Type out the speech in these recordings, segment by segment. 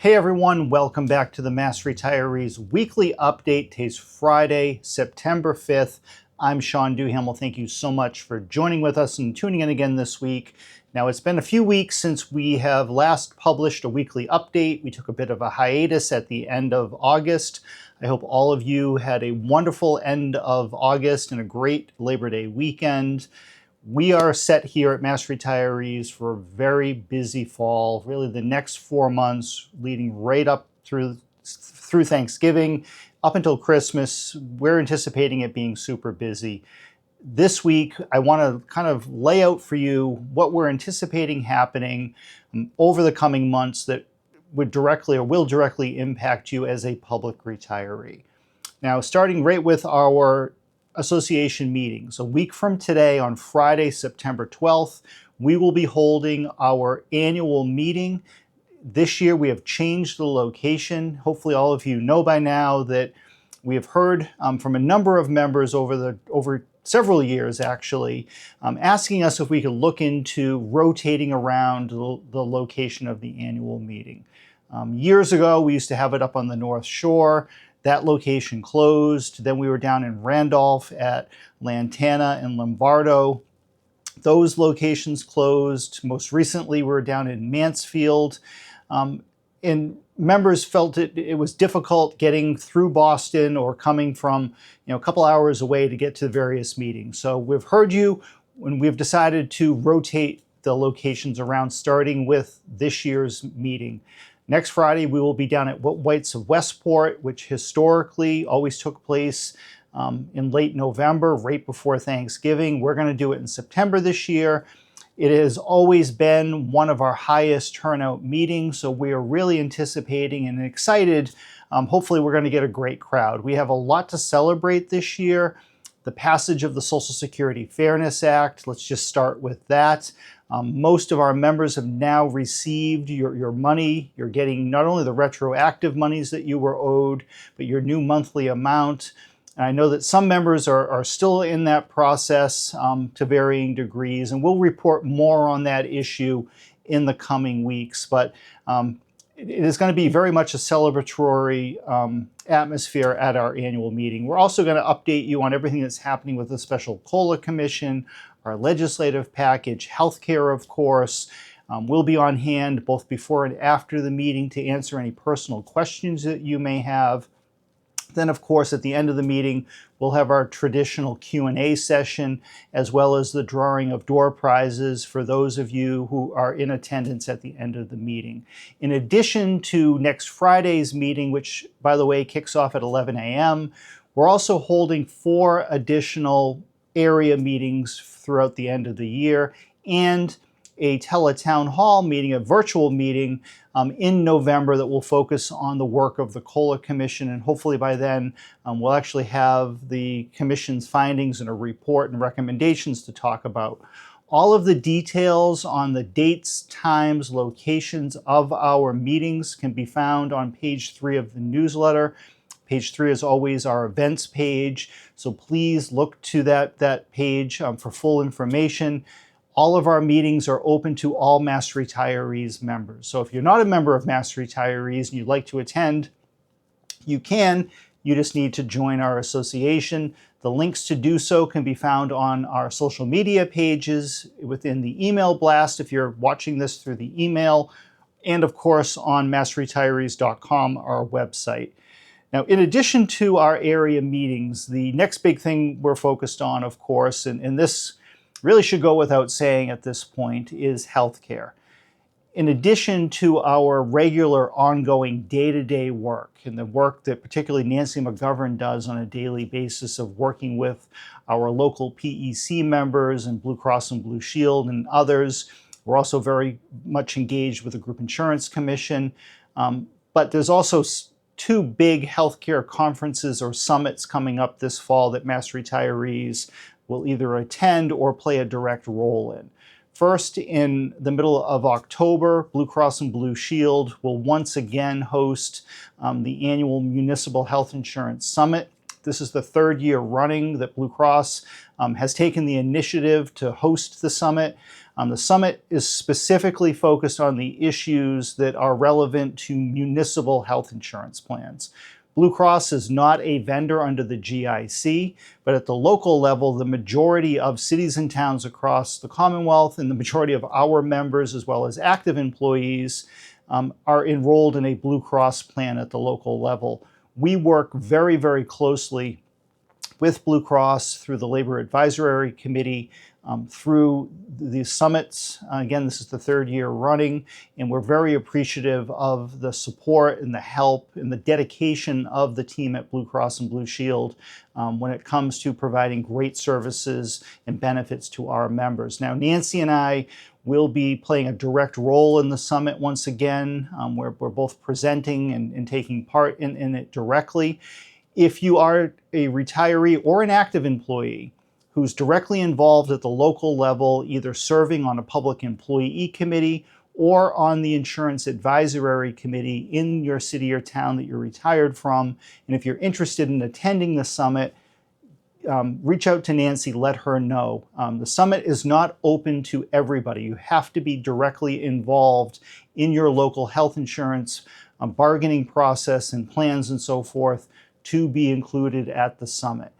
Hey everyone, welcome back to the Mass Retirees Weekly Update. Today's Friday, September 5th. I'm Sean Duhamel. Thank you so much for joining with us and tuning in again this week. Now, it's been a few weeks since we have last published a weekly update. We took a bit of a hiatus at the end of August. I hope all of you had a wonderful end of August and a great Labor Day weekend. We are set here at Mass Retirees for a very busy fall, really the next 4 months leading right up through Thanksgiving, up until Christmas. We're anticipating it being super busy. This week, I want to kind of lay out for you what we're anticipating happening over the coming months that would directly or will directly impact you as a public retiree. Now, starting right with our association meetings. A week from today, on Friday, September 12th, we will be holding our annual meeting. This year we have changed the location. Hopefully all of you know by now that we have heard from a number of members over several years actually, asking us if we could look into rotating around the location of the annual meeting. Years ago, we used to have it up on the North Shore. That location closed. Then we were down in Randolph at Lantana and Lombardo. Those locations closed. Most recently, we were down in Mansfield. And members felt it was difficult getting through Boston or coming from a couple hours away to get to the various meetings. So we've heard you, and we've decided to rotate the locations around, starting with this year's meeting. Next Friday, we will be down at White's of Westport, which historically always took place in late November, right before Thanksgiving. We're going to do it in September this year. It has always been one of our highest turnout meetings, so we are really anticipating and excited. Hopefully, we're going to get a great crowd. We have a lot to celebrate this year. The passage of the Social Security Fairness Act, let's just start with that. Most of our members have now received your money. You're getting not only the retroactive monies that you were owed, but your new monthly amount. And I know that some members are still in that process to varying degrees, and we'll report more on that issue in the coming weeks. But it is going to be very much a celebratory atmosphere at our annual meeting. We're also going to update you on everything that's happening with the Special COLA Commission, our legislative package, healthcare, of course. We'll be on hand both before and after the meeting to answer any personal questions that you may have. Then, of course, at the end of the meeting, we'll have our traditional Q&A session, as well as the drawing of door prizes for those of you who are in attendance at the end of the meeting. In addition to next Friday's meeting, which, by the way, kicks off at 11 a.m., we're also holding 4 additional area meetings throughout the end of the year, and a Tele-Town Hall meeting, a virtual meeting in November that will focus on the work of the COLA Commission. And hopefully by then we'll actually have the Commission's findings and a report and recommendations to talk about. All of the details on the dates, times, locations of our meetings can be found on page 3 of the newsletter. Page 3 is always our events page, so please look to that page for full information. All of our meetings are open to all Mass Retirees members. So if you're not a member of Mass Retirees and you'd like to attend, you can. You just need to join our association. The links to do so can be found on our social media pages, within the email blast if you're watching this through the email, and of course on massretirees.com, our website. Now, in addition to our area meetings, the next big thing we're focused on, of course, and this really should go without saying at this point, is healthcare. In addition to our regular ongoing day-to-day work, and the work that particularly Nancy McGovern does on a daily basis of working with our local PEC members and Blue Cross and Blue Shield and others, we're also very much engaged with the Group Insurance Commission. But there's also 2 big healthcare conferences or summits coming up this fall that Mass Retirees will either attend or play a direct role in. First, in the middle of October, Blue Cross and Blue Shield will once again host the annual Municipal Health Insurance Summit. This is the third year running that Blue Cross has taken the initiative to host the summit. The summit is specifically focused on the issues that are relevant to municipal health insurance plans. Blue Cross is not a vendor under the GIC, but at the local level, the majority of cities and towns across the Commonwealth and the majority of our members, as well as active employees, are enrolled in a Blue Cross plan at the local level. We work very, very closely with Blue Cross through the Labor Advisory Committee, through the summits. Again, this is the third year running, and we're very appreciative of the support and the help and the dedication of the team at Blue Cross and Blue Shield when it comes to providing great services and benefits to our members. Now, Nancy and I will be playing a direct role in the summit once again. We're both presenting and taking part in it directly. If you are a retiree or an active employee who's directly involved at the local level, either serving on a public employee committee or on the insurance advisory committee in your city or town that you're retired from, and if you're interested in attending the summit, reach out to Nancy, let her know. The summit is not open to everybody. You have to be directly involved in your local health insurance bargaining process and plans and so forth to be included at the summit.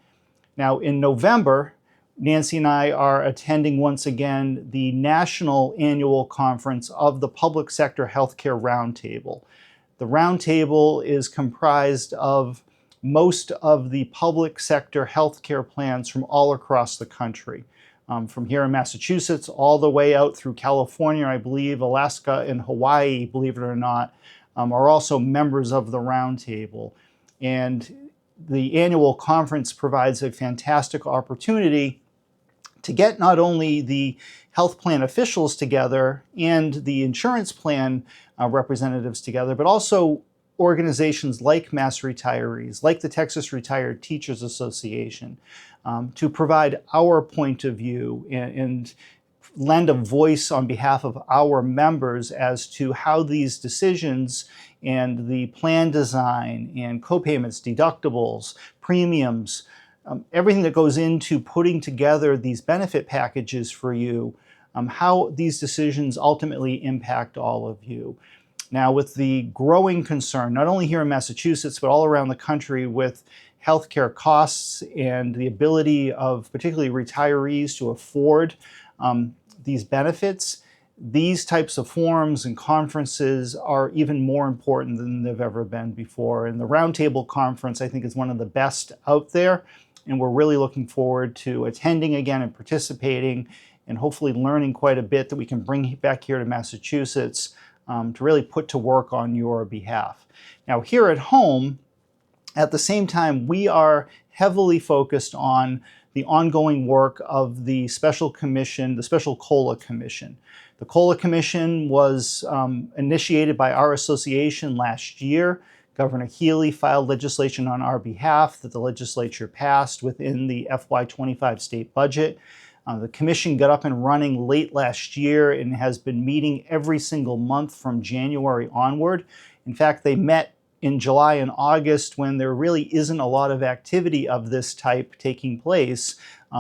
Now, in November, Nancy and I are attending once again the national annual conference of the Public Sector Healthcare Roundtable. The roundtable is comprised of most of the public sector healthcare plans from all across the country. From here in Massachusetts all the way out through California, I believe, Alaska and Hawaii, believe it or not, are also members of the roundtable. And the annual conference provides a fantastic opportunity to get not only the health plan officials together and the insurance plan representatives together, but also organizations like Mass Retirees, like the Texas Retired Teachers Association, to provide our point of view and lend a voice on behalf of our members as to how these decisions and the plan design and co-payments, deductibles, premiums, everything that goes into putting together these benefit packages for you, how these decisions ultimately impact all of you. Now, with the growing concern, not only here in Massachusetts, but all around the country with healthcare costs and the ability of particularly retirees to afford these benefits, these types of forums and conferences are even more important than they've ever been before. And the Roundtable Conference, I think, is one of the best out there. And we're really looking forward to attending again and participating and hopefully learning quite a bit that we can bring back here to Massachusetts to really put to work on your behalf. Now, here at home, at the same time, we are heavily focused on the ongoing work of the Special Commission, the Special COLA Commission. The COLA Commission was initiated by our association last year. Governor Healy filed legislation on our behalf that the legislature passed within the FY25 state budget. The commission got up and running late last year and has been meeting every single month from January onward. In fact, they met in July and August when there really isn't a lot of activity of this type taking place.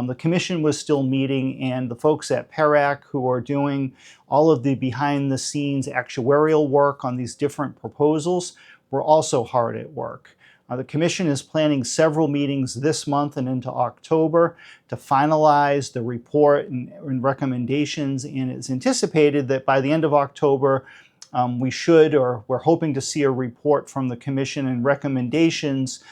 The commission was still meeting, and the folks at PERAC who are doing all of the behind-the-scenes actuarial work on these different proposals were also hard at work. The commission is planning several meetings this month and into October to finalize the report and recommendations, and it's anticipated that by the end of October, we're hoping to see a report from the commission and recommendations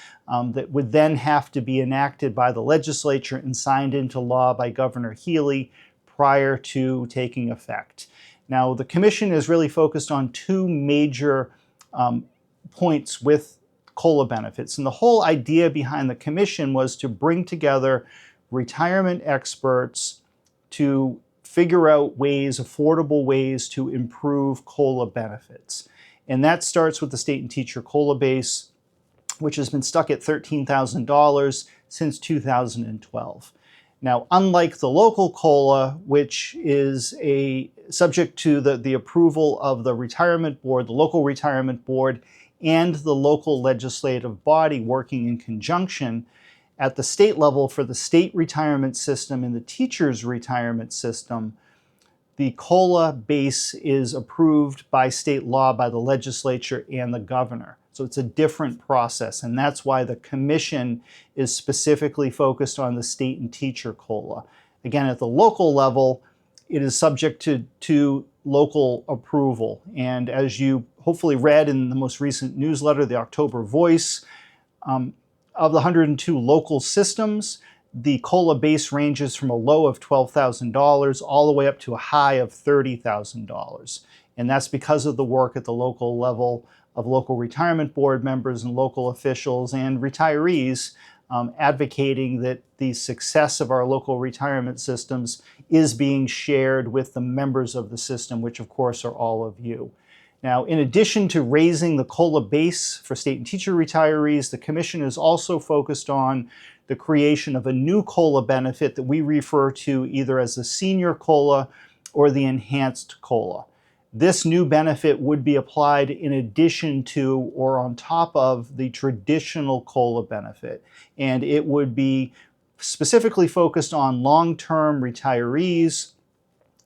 that would then have to be enacted by the legislature and signed into law by Governor Healy prior to taking effect. Now, the commission is really focused on two major points with COLA benefits. And the whole idea behind the commission was to bring together retirement experts to figure out affordable ways to improve COLA benefits. And that starts with the state and teacher COLA base, which has been stuck at $13,000 since 2012. Now, unlike the local COLA, which is subject to the approval of the retirement board, the local retirement board and the local legislative body working in conjunction at the state level for the state retirement system and the teachers' retirement system. The COLA base is approved by state law by the legislature and the governor. So it's a different process, and that's why the commission is specifically focused on the state and teacher COLA. Again, at the local level, it is subject to local approval. And as you hopefully read in the most recent newsletter, the October Voice, of the 102 local systems, the COLA base ranges from a low of $12,000 all the way up to a high of $30,000. And that's because of the work at the local level of local retirement board members and local officials and retirees advocating that the success of our local retirement systems is being shared with the members of the system, which of course are all of you. Now, in addition to raising the COLA base for state and teacher retirees, the Commission is also focused on the creation of a new COLA benefit that we refer to either as the senior COLA or the enhanced COLA. This new benefit would be applied in addition to or on top of the traditional COLA benefit, and it would be specifically focused on long-term retirees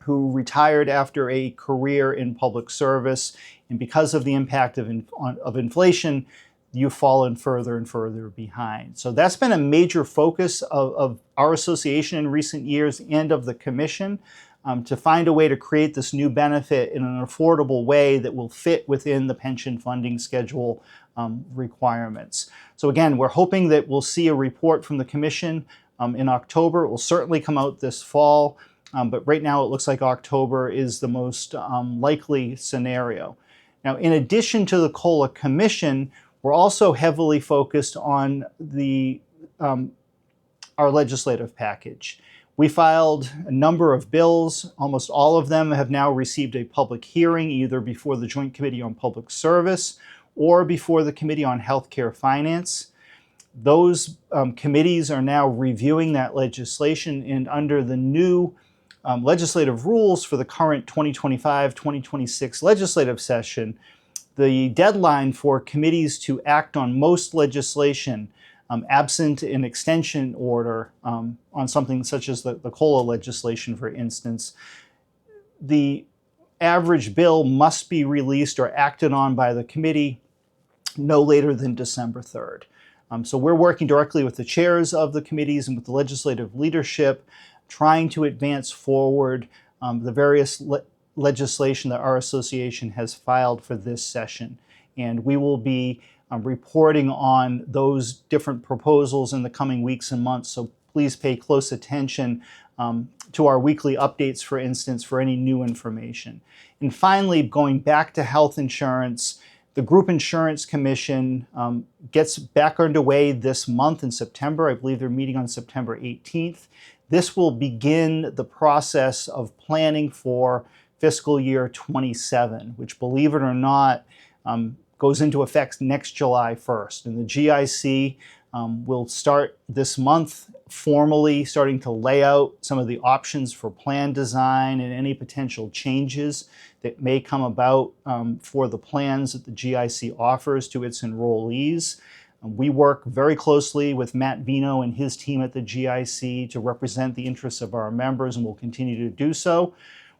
who retired after a career in public service, and because of the impact of inflation, you've fallen further and further behind. So that's been a major focus of our association in recent years and of the Commission, to find a way to create this new benefit in an affordable way that will fit within the pension funding schedule requirements. So again, we're hoping that we'll see a report from the Commission in October. It will certainly come out this fall. But right now it looks like October is the most likely scenario. Now, in addition to the COLA Commission, we're also heavily focused on our legislative package. We filed a number of bills. Almost all of them have now received a public hearing, either before the Joint Committee on Public Service or before the Committee on Healthcare Finance. Those committees are now reviewing that legislation, and under the new legislative rules for the current 2025-2026 legislative session, the deadline for committees to act on most legislation, absent an extension order on something such as the COLA legislation, for instance, the average bill must be released or acted on by the committee no later than December 3rd. So we're working directly with the chairs of the committees and with the legislative leadership, trying to advance forward the various legislation that our association has filed for this session. And we will be reporting on those different proposals in the coming weeks and months. So please pay close attention to our weekly updates, for instance, for any new information. And finally, going back to health insurance, the Group Insurance Commission gets back underway this month in September. I believe they're meeting on September 18th. This will begin the process of planning for fiscal year 27, which, believe it or not, goes into effect next July 1st. And the GIC will start this month formally starting to lay out some of the options for plan design and any potential changes that may come about for the plans that the GIC offers to its enrollees. We work very closely with Matt Vino and his team at the GIC to represent the interests of our members, and will continue to do so.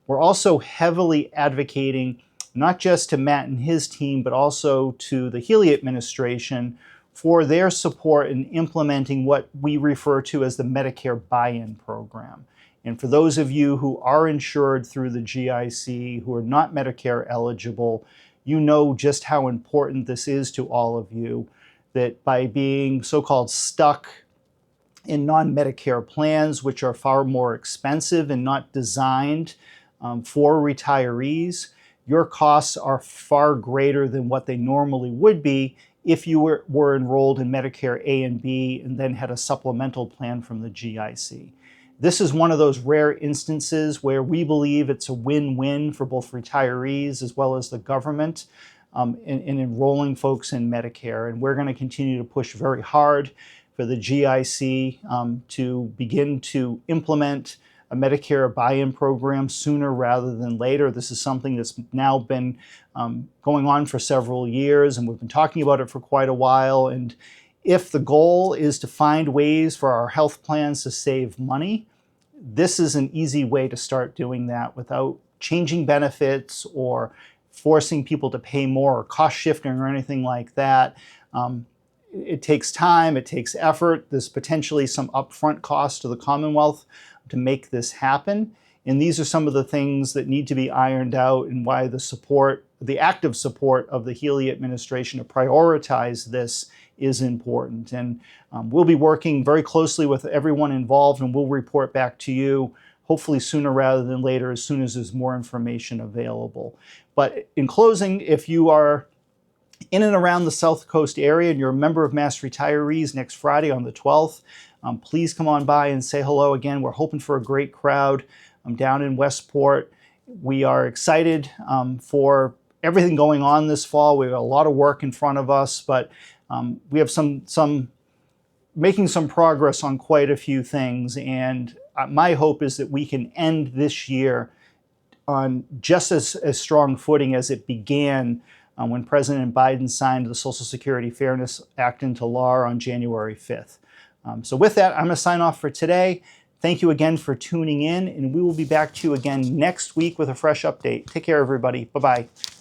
We're also heavily advocating, not just to Matt and his team, but also to the Healy administration for their support in implementing what we refer to as the Medicare buy-in program. And for those of you who are insured through the GIC, who are not Medicare eligible, you know just how important this is to all of you, that by being so-called stuck in non-Medicare plans, which are far more expensive and not designed for retirees, your costs are far greater than what they normally would be if you were enrolled in Medicare A and B and then had a supplemental plan from the GIC. This is one of those rare instances where we believe it's a win-win for both retirees as well as the government in enrolling folks in Medicare. And we're going to continue to push very hard for the GIC to begin to implement a Medicare buy-in program sooner rather than later. This is something that's now been going on for several years, and we've been talking about it for quite a while. And if the goal is to find ways for our health plans to save money, this is an easy way to start doing that without changing benefits or forcing people to pay more or cost shifting or anything like that. It takes time, it takes effort. There's potentially some upfront cost to the Commonwealth to make this happen. And these are some of the things that need to be ironed out, and why the active support of the Healy administration to prioritize this is important. And we'll be working very closely with everyone involved, and we'll report back to you hopefully sooner rather than later, as soon as there's more information available. But in closing, if you are in and around the South Coast area and you're a member of Mass Retirees next Friday on the 12th, please come on by and say hello again. We're hoping for a great crowd down in Westport. We are excited for everything going on this fall. We have a lot of work in front of us, but we have making some progress on quite a few things. And my hope is that we can end this year on just as strong footing as it began when President Biden signed the Social Security Fairness Act into law on January 5th. So with that, I'm going to sign off for today. Thank you again for tuning in, and we will be back to you again next week with a fresh update. Take care, everybody. Bye-bye.